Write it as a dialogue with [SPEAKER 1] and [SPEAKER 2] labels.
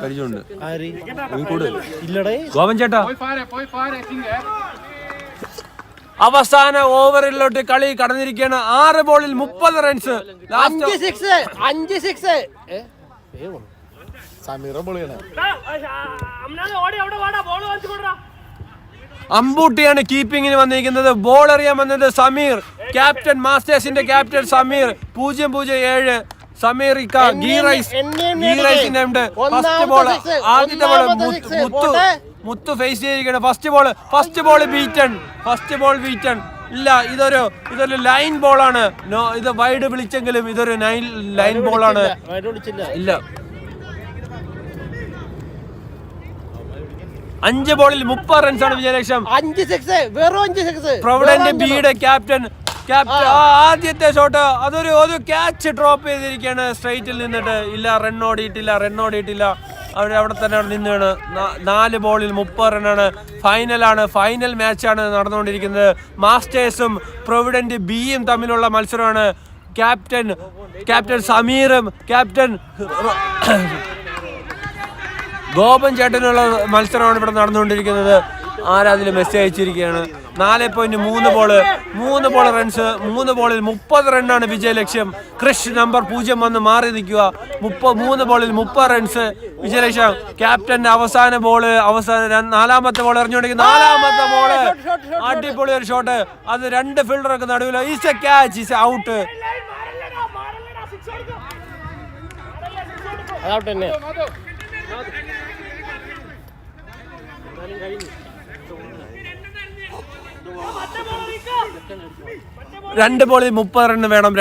[SPEAKER 1] പരിചയമുണ്ട് ഗോപൻ ചേട്ടാ. അവസാന ഓവറിലോട്ട് കളി കടന്നിരിക്കുകയാണ്. 6 ബോളിൽ 30 റൺസ്. അമ്പൂട്ടിയാണ് കീപ്പിങ്ങിന് വന്നിരിക്കുന്നത്. ബോൾ എറിയാൻ വന്നത് സമീർ, ക്യാപ്റ്റൻ, മാസ്റ്റേഴ്സിന്റെ ക്യാപ്റ്റൻ സമീർ. 0-0-7 സമീർ ഗീറൈസിന്റെ ഫസ്റ്റ് ബോൾ. ആദ്യത്തെ ബോൾ മുത്തു ഫേസ് ചെയ്തിരിക്കുകയാണ്. First ball beaten. ഇല്ല, ഇതൊരു ലൈൻ ബോളാണ്. ഇത് വൈഡ് വിളിച്ചെങ്കിലും ഇതൊരു ലൈൻ ബോളാണ്. ഇല്ല, 5 ബോളിൽ 30 റൺസാണ് വിജയലക്ഷ്യം.
[SPEAKER 2] 5 സിക്സ്, വെറും 5 സിക്സ്.
[SPEAKER 1] പ്രൊവിഡന്റ് ബിയുടെ ക്യാപ്റ്റൻ ആദ്യത്തെ ഷോട്ട് ഒരു ക്യാച്ച് ഡ്രോപ്പ് ചെയ്തിരിക്കുകയാണ് സ്ട്രൈറ്റിൽ നിന്നിട്ട്. ഇല്ല, റൺ ഓടിയിട്ടില്ല. അവിടെ തന്നെ നിന്നാണ്. 4 ബോളിൽ 30 റണ്ണാണ്. ഫൈനൽ മാച്ചാണ് നടന്നുകൊണ്ടിരിക്കുന്നത്. മാസ്റ്റേഴ്സും പ്രൊവിഡന്റ് ബിയും തമ്മിലുള്ള മത്സരമാണ്. ക്യാപ്റ്റൻ സമീറും ക്യാപ്റ്റൻ ഗോപൻ ചേട്ടനുള്ള മത്സരമാണ് ഇവിടെ നടന്നുകൊണ്ടിരിക്കുന്നത്. ആരാതിൽ മെസ്സേജ് അയച്ചിരിക്കുകയാണ്. 4.3 ball runs. 3 ബോളിൽ 30 റണ്ണാണ് വിജയലക്ഷ്യം. ക്രിഷ് നമ്പർ 0 വന്ന് മാറി നിൽക്കുക. 3 ബോളിൽ 30 റൺസ് വിജയലക്ഷ്യം. ക്യാപ്റ്റന്റെ അവസാന ബോള്, 4ാമത്തെ ബോൾ എറിഞ്ഞുകൊണ്ടിരിക്കുന്നു. 4ാമത്തെ ബോള് അടിപൊളി ഒരു ഷോട്ട്. അത് 2 ഫീൽഡറൊക്കെ നടുവിൽ. Is A catch, is out. രണ്ട് ബോളിൽ 30 റൺ വേണം.